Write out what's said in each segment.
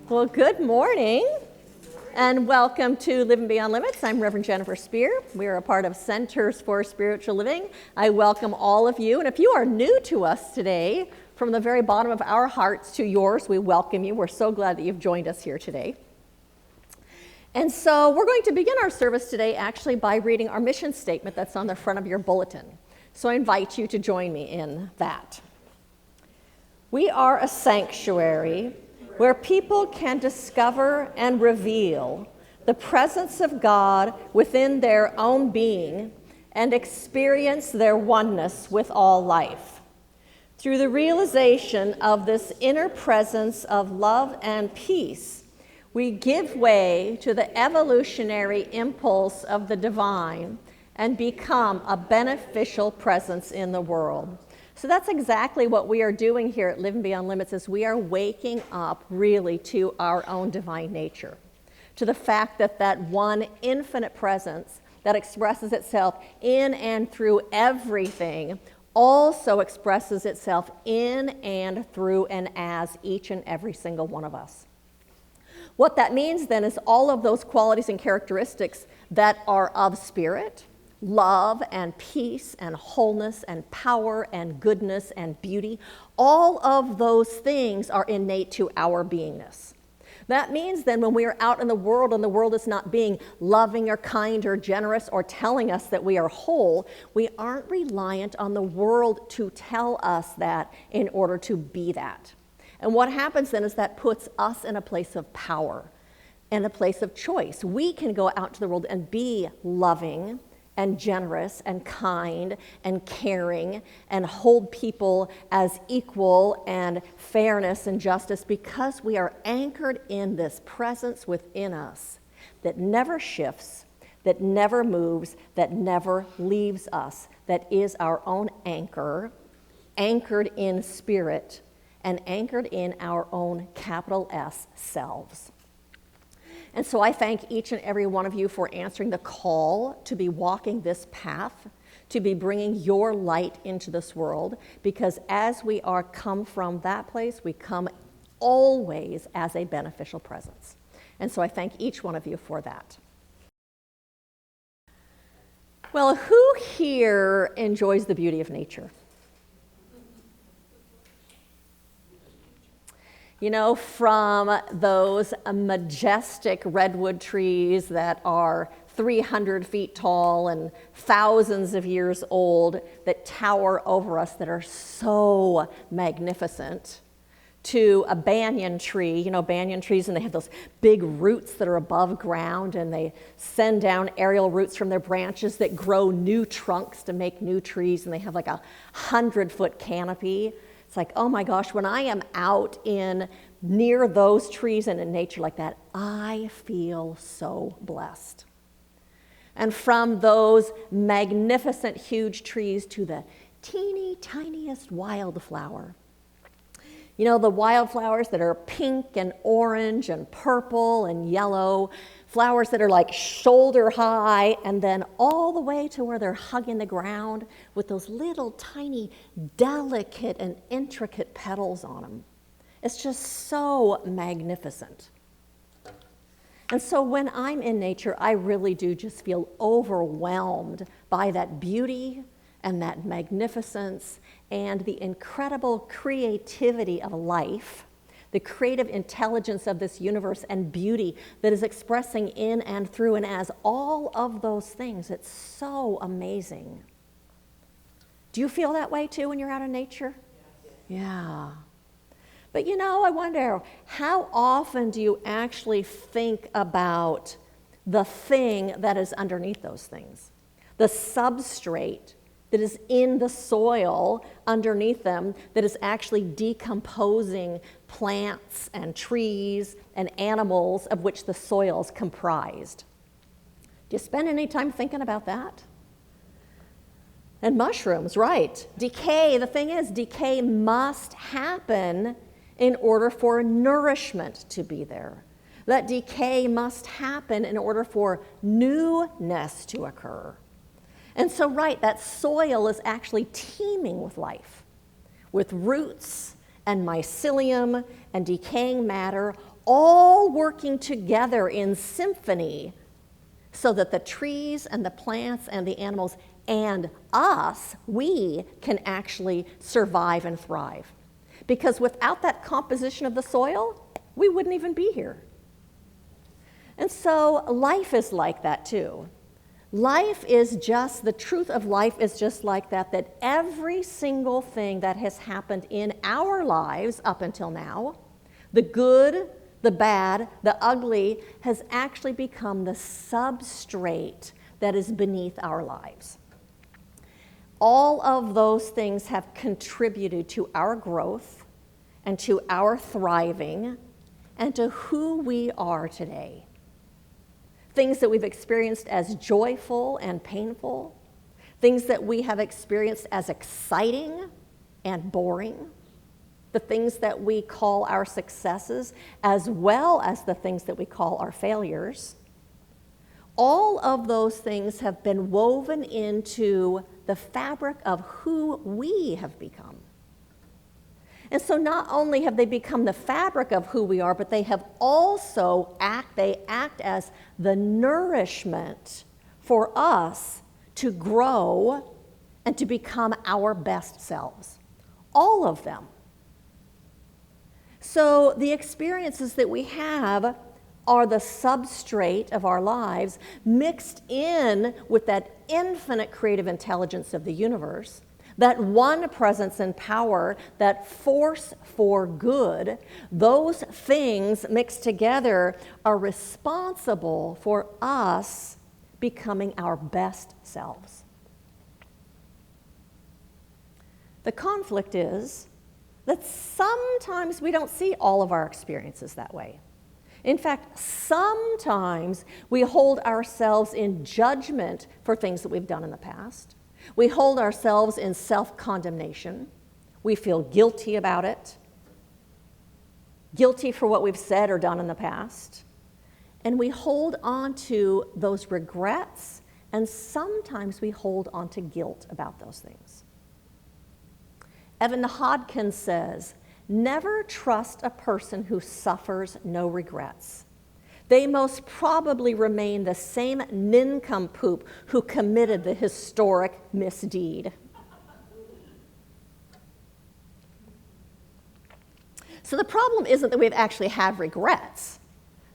Well, good morning and welcome to Living Beyond Limits. I'm Reverend Jennifer Spear. We are a part of Centers for Spiritual Living. I welcome all of you. And if you are new to us today, from the very bottom of our hearts to yours, we welcome you. We're so glad that you've joined us here today. And so we're going to begin our service today actually by reading our mission statement that's on the front of your bulletin. So I invite you to join me in that. We are a sanctuary where people can discover and reveal the presence of God within their own being and experience their oneness with all life. Through the realization of this inner presence of love and peace, we give way to the evolutionary impulse of the divine and become a beneficial presence in the world. So that's exactly what we are doing here at Living Beyond Limits, is we are waking up really to our own divine nature, to the fact that that one infinite presence that expresses itself in and through everything also expresses itself in and through and as each and every single one of us. What that means then is all of those qualities and characteristics that are of spirit, love and peace and wholeness and power and goodness and beauty, all of those things are innate to our beingness. That means then when we are out in the world and the world is not being loving or kind or generous or telling us that we are whole, we aren't reliant on the world to tell us that in order to be that. And what happens then is that puts us in a place of power and a place of choice. We can go out to the world and be loving and generous and kind and caring and hold people as equal and fairness and justice because we are anchored in this presence within us that never shifts, that never moves, that never leaves us, that is our own anchor, anchored in spirit and anchored in our own capital S selves. And so I thank each and every one of you for answering the call to be walking this path, to be bringing your light into this world, because as we are come from that place, we come always as a beneficial presence. And so I thank each one of you for that. Well, who here enjoys the beauty of nature? You know, from those majestic redwood trees that are 300 feet tall and thousands of years old that tower over us that are so magnificent, to a banyan tree, you know, banyan trees, and they have those big roots that are above ground, and they send down aerial roots from their branches that grow new trunks to make new trees, and they have like 100-foot canopy. It's like, oh my gosh, when I am out in near those trees and in nature like that, I feel so blessed. And from those magnificent huge trees to the teeny tiniest wildflower. You know, the wildflowers that are pink and orange and purple and yellow, flowers that are like shoulder high, and then all the way to where they're hugging the ground with those little tiny, delicate and intricate petals on them. It's just so magnificent. And so when I'm in nature, I really do just feel overwhelmed by that beauty and that magnificence and the incredible creativity of life, the creative intelligence of this universe and beauty that is expressing in and through and as all of those things. It's so amazing. Do you feel that way too when you're out in nature? Yeah. But you know, I wonder, how often do you actually think about the thing that is underneath those things? The substrate that is in the soil underneath them that is actually decomposing plants and trees and animals of which the soil is comprised. Do you spend any time thinking about that? And mushrooms, right. Decay, the thing is, decay must happen in order for nourishment to be there. That decay must happen in order for newness to occur. And so, right, that soil is actually teeming with life, with roots and mycelium and decaying matter, all working together in symphony so that the trees and the plants and the animals and us, we can actually survive and thrive. Because without that composition of the soil, we wouldn't even be here. And so life is like that too. Life is just, the truth of life is just like that, that every single thing that has happened in our lives up until now, the good, the bad, the ugly, has actually become the substrate that is beneath our lives. All of those things have contributed to our growth and to our thriving and to who we are today. Things that we've experienced as joyful and painful, things that we have experienced as exciting and boring, the things that we call our successes, as well as the things that we call our failures. All of those things have been woven into the fabric of who we have become. And so not only have they become the fabric of who we are, but they have also act as the nourishment for us to grow and to become our best selves. All of them. So the experiences that we have are the substrate of our lives mixed in with that infinite creative intelligence of the universe, that one presence and power, that force for good. Those things mixed together are responsible for us becoming our best selves. The conflict is that sometimes we don't see all of our experiences that way. In fact, sometimes we hold ourselves in judgment for things that we've done in the past. We hold ourselves in self-condemnation. We feel guilty about it, guilty for what we've said or done in the past. And we hold on to those regrets, and sometimes we hold on to guilt about those things. Evan Hodkin says, "Never trust a person who suffers no regrets. They most probably remain the same nincompoop who committed the historic misdeed." So the problem isn't that we've actually had regrets.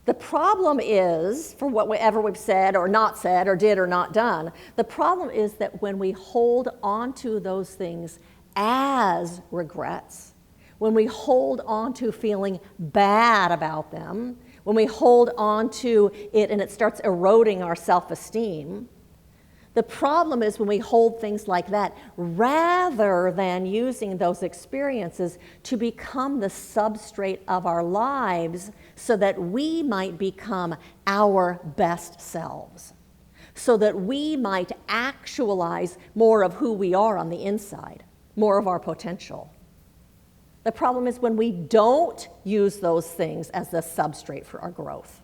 The problem is, for whatever we've said or not said or did or not done, the problem is that when we hold on to those things as regrets, when we hold on to feeling bad about them, when we hold on to it and it starts eroding our self-esteem, the problem is when we hold things like that rather than using those experiences to become the substrate of our lives so that we might become our best selves, so that we might actualize more of who we are on the inside, more of our potential. The problem is when we don't use those things as the substrate for our growth.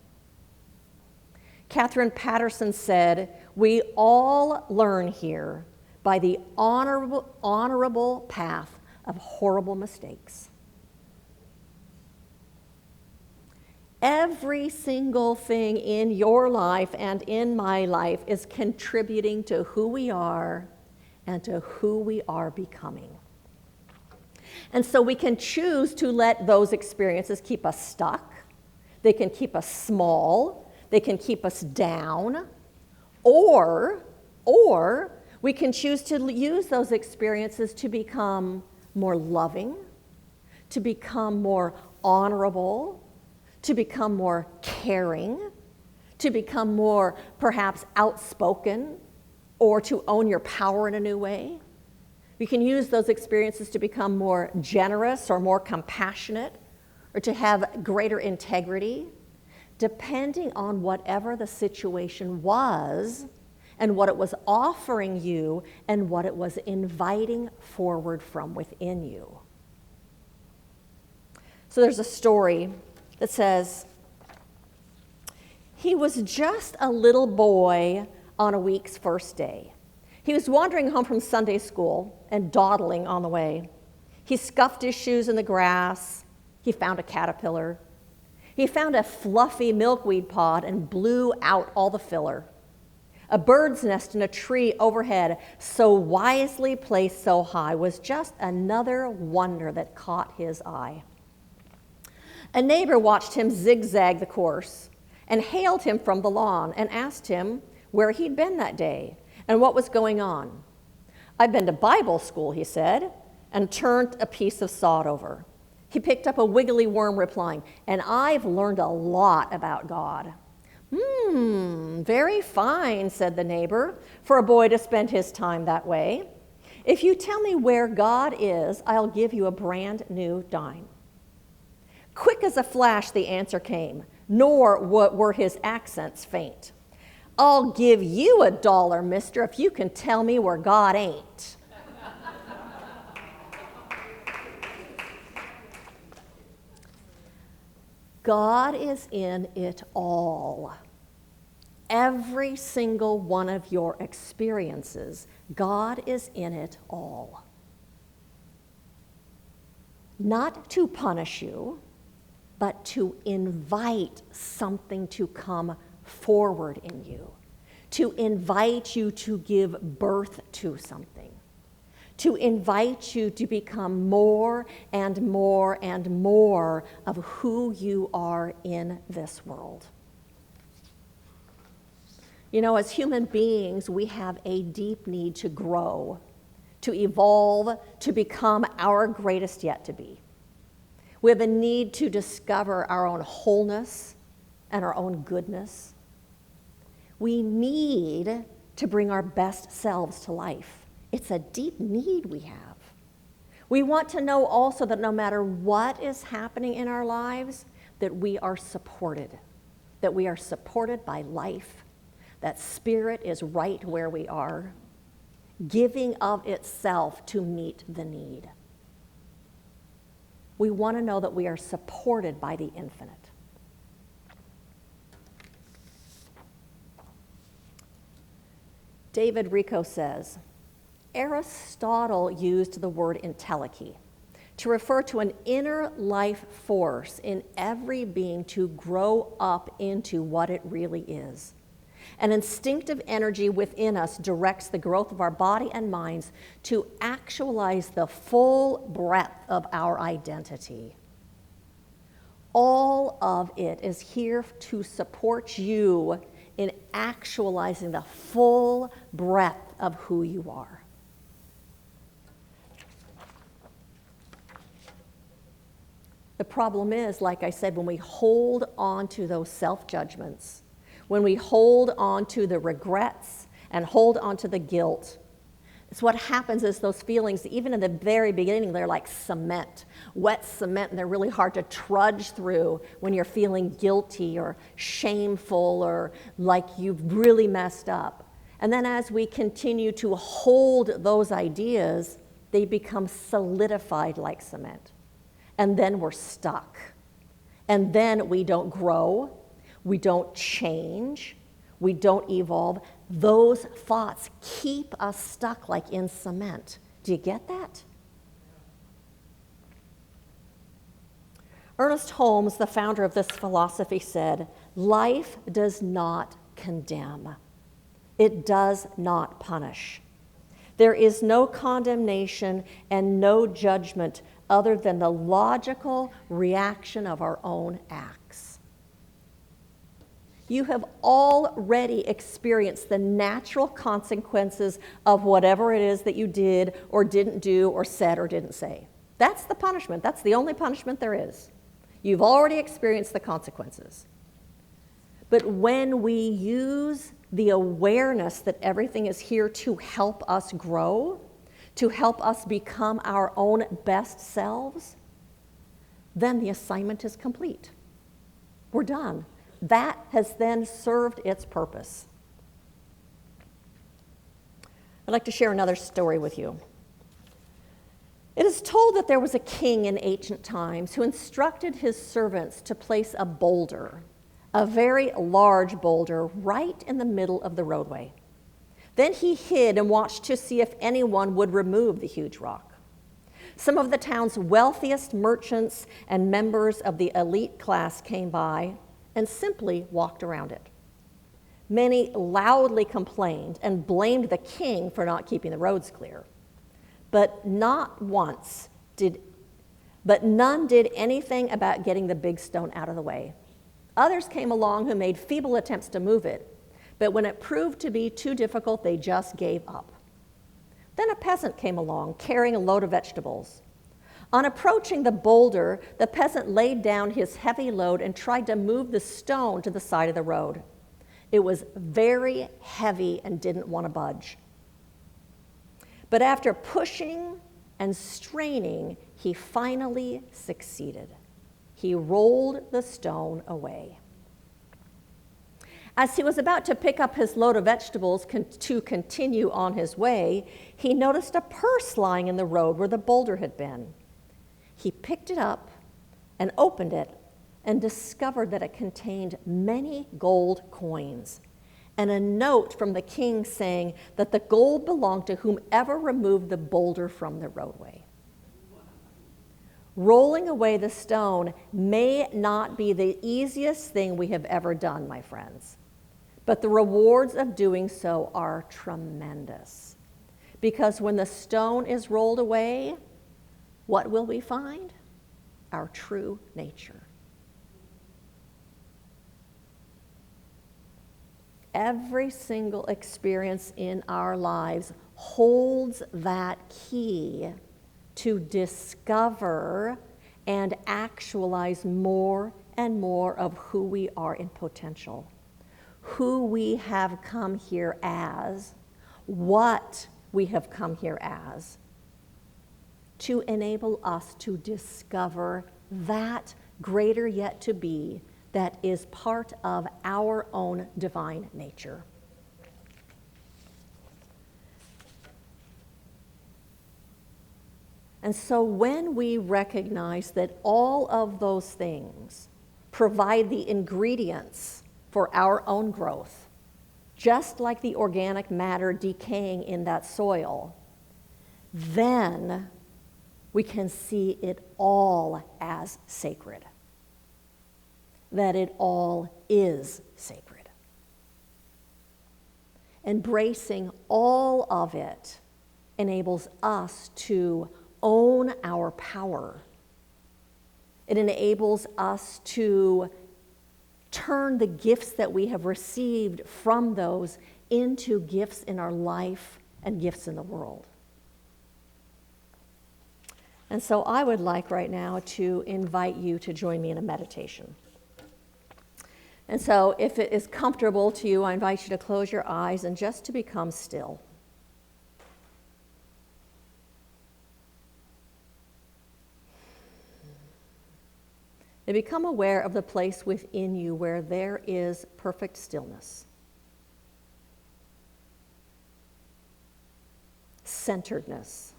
Catherine Patterson said, "We all learn here by the honorable path of horrible mistakes." Every single thing in your life and in my life is contributing to who we are and to who we are becoming. And so we can choose to let those experiences keep us stuck. They can keep us small. They can keep us down. Or we can choose to use those experiences to become more loving, to become more honorable, to become more caring, to become more perhaps outspoken, or to own your power in a new way. We can use those experiences to become more generous or more compassionate or to have greater integrity, depending on whatever the situation was and what it was offering you and what it was inviting forward from within you. So there's a story that says, he was just a little boy on a week's first day. He was wandering home from Sunday school and dawdling on the way. He scuffed his shoes in the grass. He found a caterpillar. He found a fluffy milkweed pod and blew out all the filler. A bird's nest in a tree overhead, so wisely placed so high, was just another wonder that caught his eye. A neighbor watched him zigzag the course and hailed him from the lawn and asked him where he'd been that day and what was going on. "I've been to Bible school," he said, and turned a piece of sod over. He picked up a wiggly worm, replying, "And I've learned a lot about God." Very fine," said the neighbor, "for a boy to spend his time that way. If you tell me where God is, I'll give you a brand new dime." Quick as a flash, the answer came, nor were his accents faint. "I'll give you $1, mister, if you can tell me where God ain't." God is in it all. Every single one of your experiences, God is in it all. Not to punish you, but to invite something to come forward in you, to invite you to give birth to something, to invite you to become more and more and more of who you are in this world. You know, as human beings, we have a deep need to grow, to evolve, to become our greatest yet to be. We have a need to discover our own wholeness and our own goodness. We need to bring our best selves to life. It's a deep need we have. We want to know also that no matter what is happening in our lives, that we are supported by life, that spirit is right where we are, giving of itself to meet the need. We want to know that we are supported by the infinite. David Rico says, Aristotle used the word entelechy to refer to an inner life force in every being to grow up into what it really is. An instinctive energy within us directs the growth of our body and minds to actualize the full breadth of our identity. All of it is here to support you in actualizing the full breadth of who you are. The problem is, like I said, when we hold on to those self-judgments, when we hold on to the regrets and hold on to the guilt, it's what happens is those feelings, even in the very beginning, they're like cement, wet cement, and they're really hard to trudge through when you're feeling guilty or shameful or like you've really messed up. And then as we continue to hold those ideas, they become solidified like cement. And then we're stuck. And then we don't grow. We don't change, we don't evolve. Those thoughts keep us stuck like in cement. Do you get that? Ernest Holmes, the founder of this philosophy, said, "Life does not condemn. It does not punish. There is no condemnation and no judgment other than the logical reaction of our own acts." You have already experienced the natural consequences of whatever it is that you did or didn't do or said or didn't say. That's the punishment. That's the only punishment there is. You've already experienced the consequences. But when we use the awareness that everything is here to help us grow, to help us become our own best selves, then the assignment is complete. We're done. That has then served its purpose. I'd like to share another story with you. It is told that there was a king in ancient times who instructed his servants to place a boulder, a very large boulder, right in the middle of the roadway. Then he hid and watched to see if anyone would remove the huge rock. Some of the town's wealthiest merchants and members of the elite class came by and simply walked around it. Many loudly complained and blamed the king for not keeping the roads clear. But none did anything about getting the big stone out of the way. Others came along who made feeble attempts to move it, but when it proved to be too difficult, they just gave up. Then a peasant came along carrying a load of vegetables. On approaching the boulder, the peasant laid down his heavy load and tried to move the stone to the side of the road. It was very heavy and didn't want to budge. But after pushing and straining, he finally succeeded. He rolled the stone away. As he was about to pick up his load of vegetables to continue on his way, he noticed a purse lying in the road where the boulder had been. He picked it up and opened it and discovered that it contained many gold coins and a note from the king saying that the gold belonged to whomever removed the boulder from the roadway. Rolling away the stone may not be the easiest thing we have ever done, my friends, but the rewards of doing so are tremendous. Because when the stone is rolled away, what will we find? Our true nature. Every single experience in our lives holds that key to discover and actualize more and more of who we are in potential, who we have come here as, what we have come here as, to enable us to discover that greater yet to be that is part of our own divine nature. And so when we recognize that all of those things provide the ingredients for our own growth, just like the organic matter decaying in that soil, then we can see it all as sacred. That it all is sacred. Embracing all of it enables us to own our power. It enables us to turn the gifts that we have received from those into gifts in our life and gifts in the world. And so I would like right now to invite you to join me in a meditation. And so if it is comfortable to you, I invite you to close your eyes and just to become still. And become aware of the place within you where there is perfect stillness, centeredness.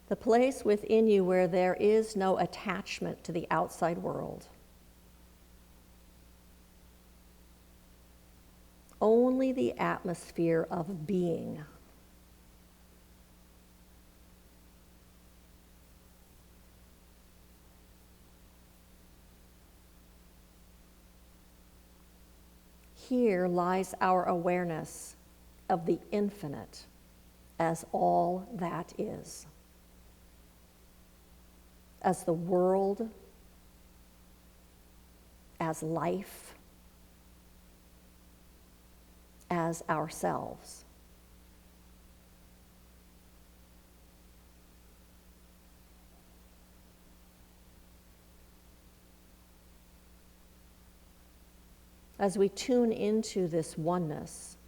The place within you where there is no attachment to the outside world. Only the atmosphere of being. Here lies our awareness of the infinite as all that is. As the world, as life, as ourselves. As we tune into this oneness,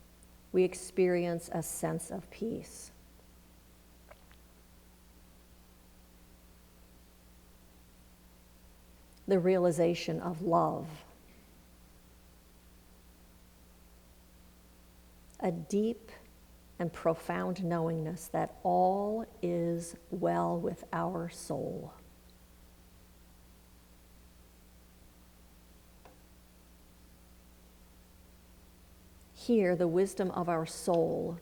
we experience a sense of peace. The realization of love. A deep and profound knowingness that all is well with our soul. Here, the wisdom of our soul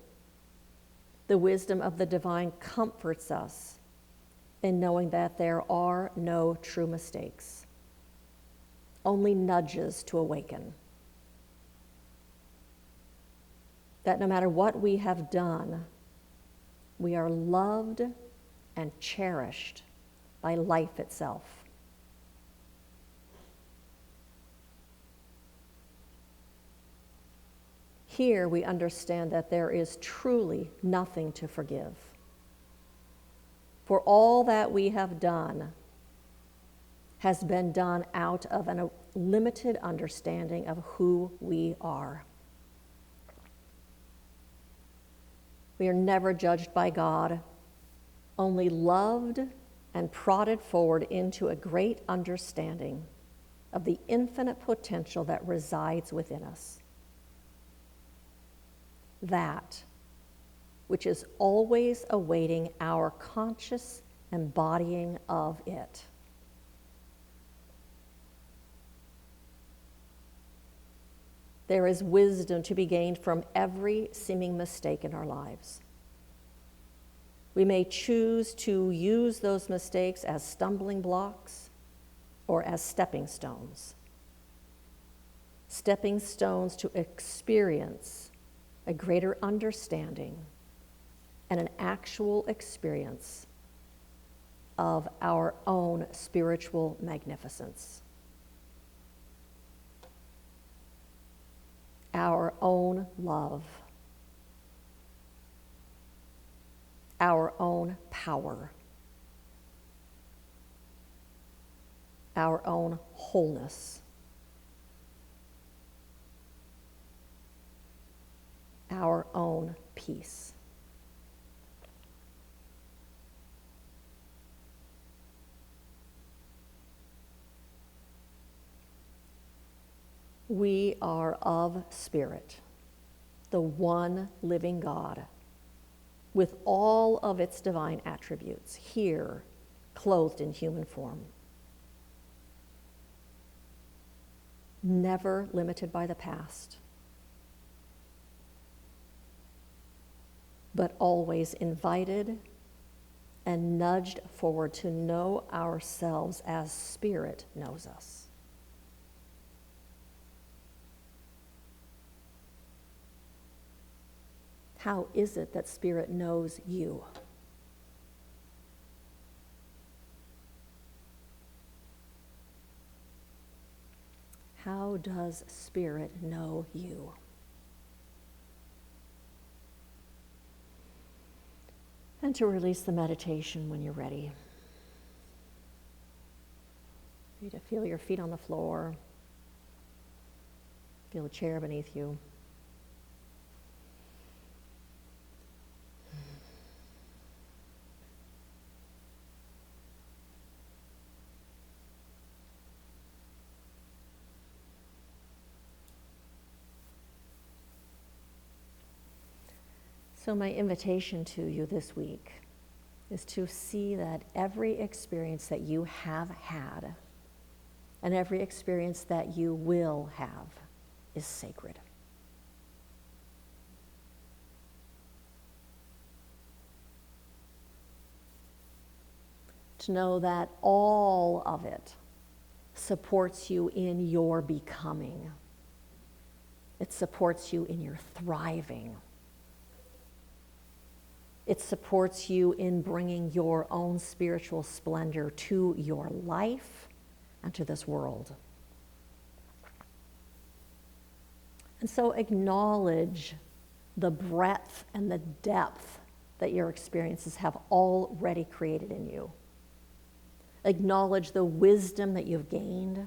The wisdom of the divine comforts us in knowing that there are no true mistakes, only nudges to awaken. That no matter what we have done, we are loved and cherished by life itself. Here we understand that there is truly nothing to forgive. For all that we have done has been done out of a limited understanding of who we are. We are never judged by God, only loved and prodded forward into a great understanding of the infinite potential that resides within us. That which is always awaiting our conscious embodying of it. There is wisdom to be gained from every seeming mistake in our lives. We may choose to use those mistakes as stumbling blocks or as stepping stones. Stepping stones to experience a greater understanding and an actual experience of our own spiritual magnificence, our own love, our own power, our own wholeness, our own peace. We are of spirit, the one living God, with all of its divine attributes, here, clothed in human form. Never limited by the past, but always invited and nudged forward to know ourselves as Spirit knows us. How is it that Spirit knows you? How does Spirit know you? And to release the meditation when you're ready. You to feel your feet on the floor. Feel a chair beneath you. So my invitation to you this week is to see that every experience that you have had and every experience that you will have is sacred. To know that all of it supports you in your becoming. It supports you in your thriving. It supports you in bringing your own spiritual splendor to your life and to this world. And so acknowledge the breadth and the depth that your experiences have already created in you. Acknowledge the wisdom that you've gained,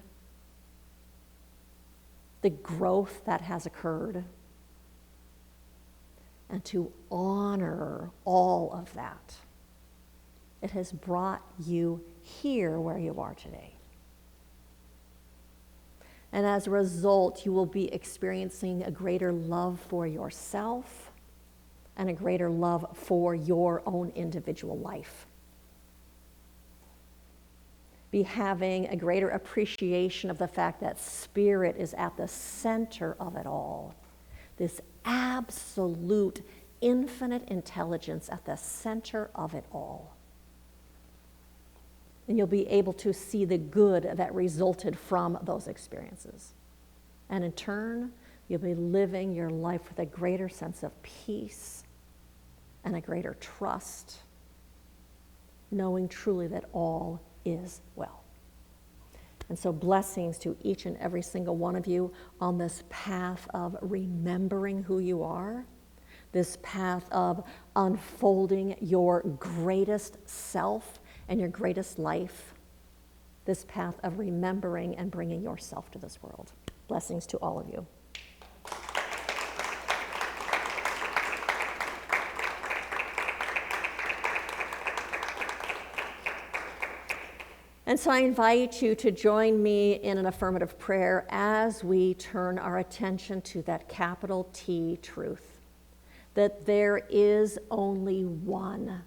the growth that has occurred, and to honor all of that. It has brought you here where you are today. And as a result, you will be experiencing a greater love for yourself and a greater love for your own individual life. Be having a greater appreciation of the fact that Spirit is at the center of it all. This absolute infinite intelligence at the center of it all. And you'll be able to see the good that resulted from those experiences. And in turn, you'll be living your life with a greater sense of peace and a greater trust, knowing truly that all is well. And so blessings to each and every single one of you on this path of remembering who you are, this path of unfolding your greatest self and your greatest life, this path of remembering and bringing yourself to this world. Blessings to all of you. And so I invite you to join me in an affirmative prayer as we turn our attention to that capital T truth, that there is only one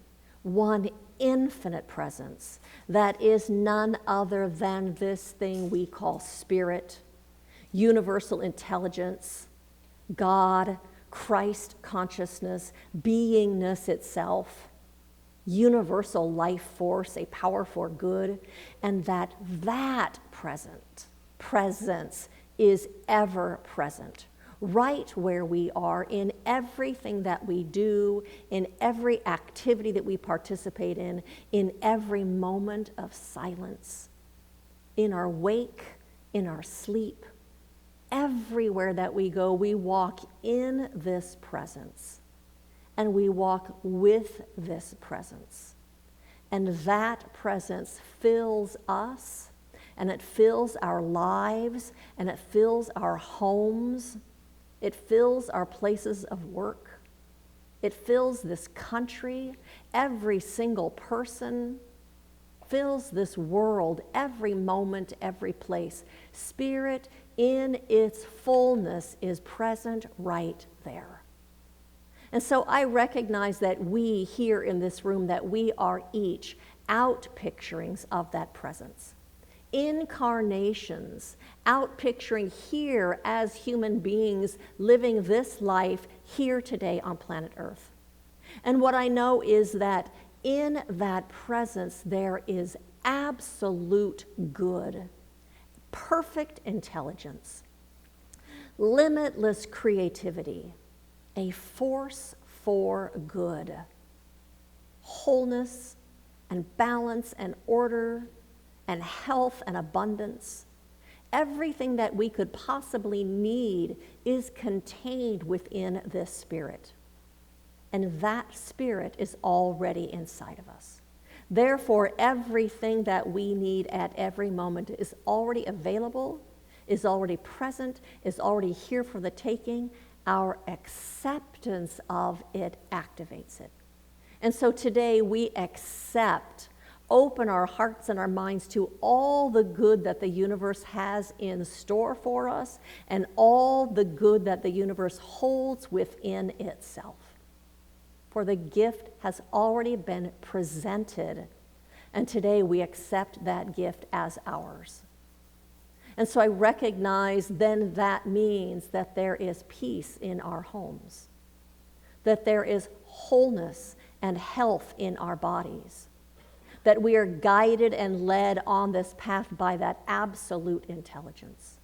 infinite presence that is none other than this thing we call spirit, universal intelligence, God, Christ consciousness, beingness itself, universal life force, a power for good, and that presence is ever present, right where we are in everything that we do, in every activity that we participate in every moment of silence, in our wake, in our sleep, everywhere that we go, we walk in this presence. And we walk with this presence. And that presence fills us, and it fills our lives, and it fills our homes. It fills our places of work. It fills this country. Every single person fills this world, every moment, every place. Spirit in its fullness is present right there. And so I recognize that we here in this room, that we are each out picturings of that presence. Incarnations, out picturing here as human beings living this life here today on planet Earth. And what I know is that in that presence there is absolute good, perfect intelligence, limitless creativity, a force for good, wholeness and balance and order and health and abundance. Everything that we could possibly need is contained within this spirit. And that spirit is already inside of us. Therefore, everything that we need at every moment is already available, is already present, is already here for the taking. Our acceptance of it activates it. And so today we accept, open our hearts and our minds to all the good that the universe has in store for us and all the good that the universe holds within itself. For the gift has already been presented, and today we accept that gift as ours. And so I recognize then that means that there is peace in our homes, that there is wholeness and health in our bodies, that we are guided and led on this path by that absolute intelligence,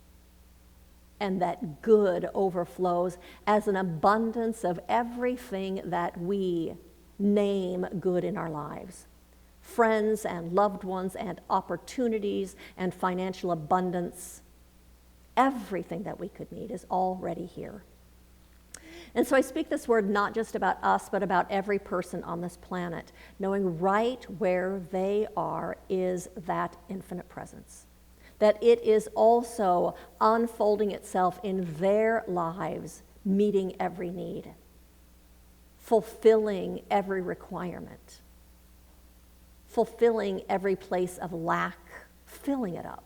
and that good overflows as an abundance of everything that we name good in our lives. Friends and loved ones and opportunities and financial abundance. Everything that we could need is already here. And so I speak this word not just about us, but about every person on this planet, knowing right where they are is that infinite presence. That it is also unfolding itself in their lives, meeting every need, fulfilling every requirement, fulfilling every place of lack, filling it up,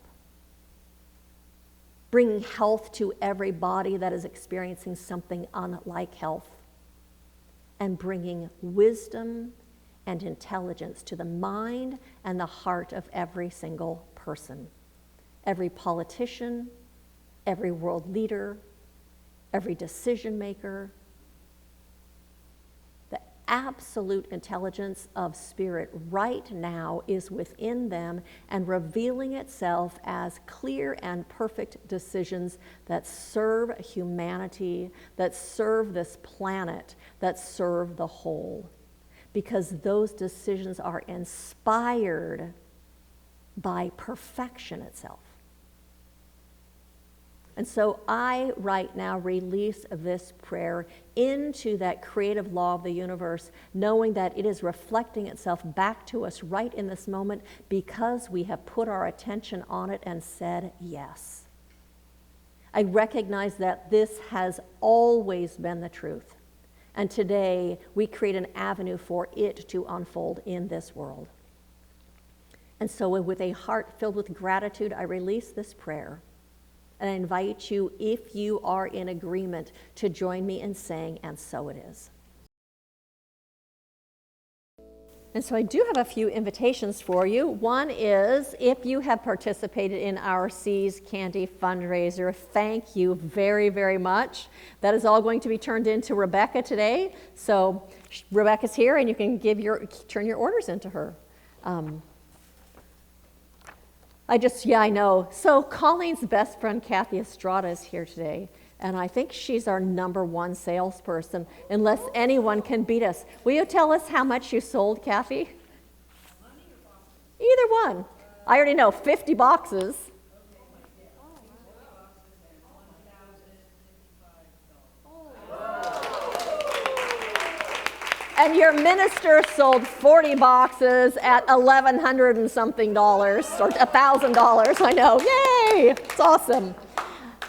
bringing health to every body that is experiencing something unlike health, and bringing wisdom and intelligence to the mind and the heart of every single person, every politician, every world leader, every decision maker, absolute intelligence of spirit right now is within them and revealing itself as clear and perfect decisions that serve humanity, that serve this planet, that serve the whole. Because those decisions are inspired by perfection itself. And so I, right now, release this prayer into that creative law of the universe, knowing that it is reflecting itself back to us right in this moment because we have put our attention on it and said yes. I recognize that this has always been the truth. And today, we create an avenue for it to unfold in this world. And so with a heart filled with gratitude, I release this prayer. And I invite you, if you are in agreement, to join me in saying, and so it is. And so I do have a few invitations for you. One is, if you have participated in our Seas Candy fundraiser, thank you very, very much. That is all going to be turned into Rebecca today. So Rebecca's here, and you can turn your orders into her. I know. So Colleen's best friend, Kathy Estrada, is here today. And I think she's our #1 salesperson, unless anyone can beat us. Will you tell us how much you sold, Kathy? Either one. I already know, 50 boxes. And your minister sold 40 boxes at $1,100 and something dollars, or $1,000, I know. Yay! It's awesome.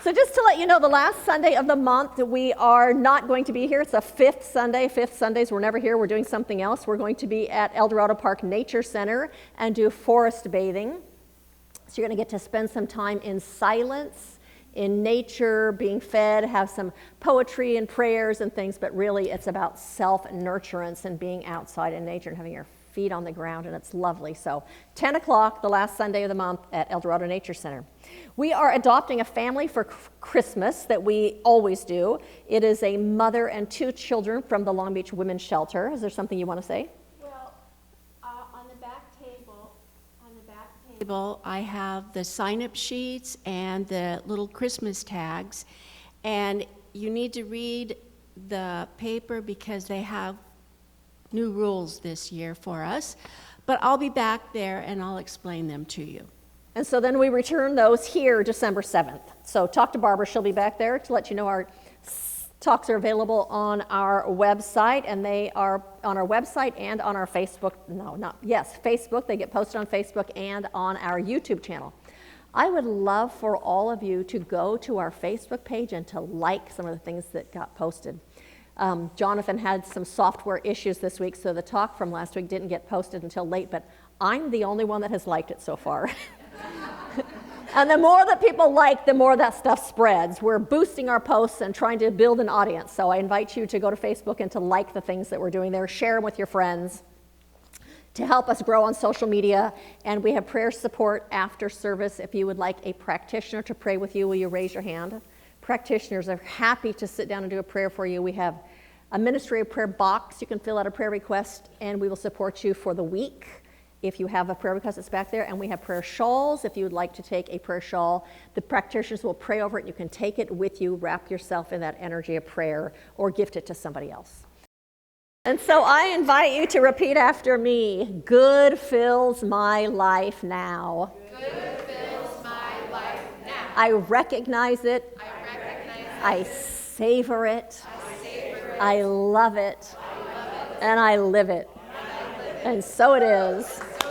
So just to let you know, the last Sunday of the month, we are not going to be here. It's a fifth Sunday. Fifth Sundays, we're never here. We're doing something else. We're going to be at El Dorado Park Nature Center and do forest bathing. So you're going to get to spend some time in silence, in nature, being fed, have some poetry and prayers and things, but really it's about self-nurturance and being outside in nature and having your feet on the ground, and it's lovely. So 10 o'clock, the last Sunday of the month at El Dorado Nature Center. We are adopting a family for Christmas that we always do. It is a mother and 2 children from the Long Beach Women's Shelter. Is there something you want to say? Well, on the back table, I have the sign-up sheets and the little Christmas tags, and you need to read the paper because they have new rules this year for us, but I'll be back there and I'll explain them to you. And so then we return those here December 7th. So talk to Barbara, she'll be back there to let you know our talks are available on our website, and they are on our website and on our Facebook, Facebook, they get posted on Facebook and on our YouTube channel. I would love for all of you to go to our Facebook page and to like some of the things that got posted. Jonathan had some software issues this week, so the talk from last week didn't get posted until late, but I'm the only one that has liked it so far. And the more that people like, the more that stuff spreads. We're boosting our posts and trying to build an audience. So I invite you to go to Facebook and to like the things that we're doing there. Share them with your friends to help us grow on social media. And we have prayer support after service. If you would like a practitioner to pray with you, will you raise your hand? Practitioners are happy to sit down and do a prayer for you. We have a ministry of prayer box. You can fill out a prayer request, and we will support you for the week. If you have a prayer request, it's back there. And we have prayer shawls. If you would like to take a prayer shawl, the practitioners will pray over it. You can take it with you, wrap yourself in that energy of prayer, or gift it to somebody else. And so I invite you to repeat after me. Good fills my life now. Good fills my life now. I recognize it. I savor it. I love it. And I live it. And so it is.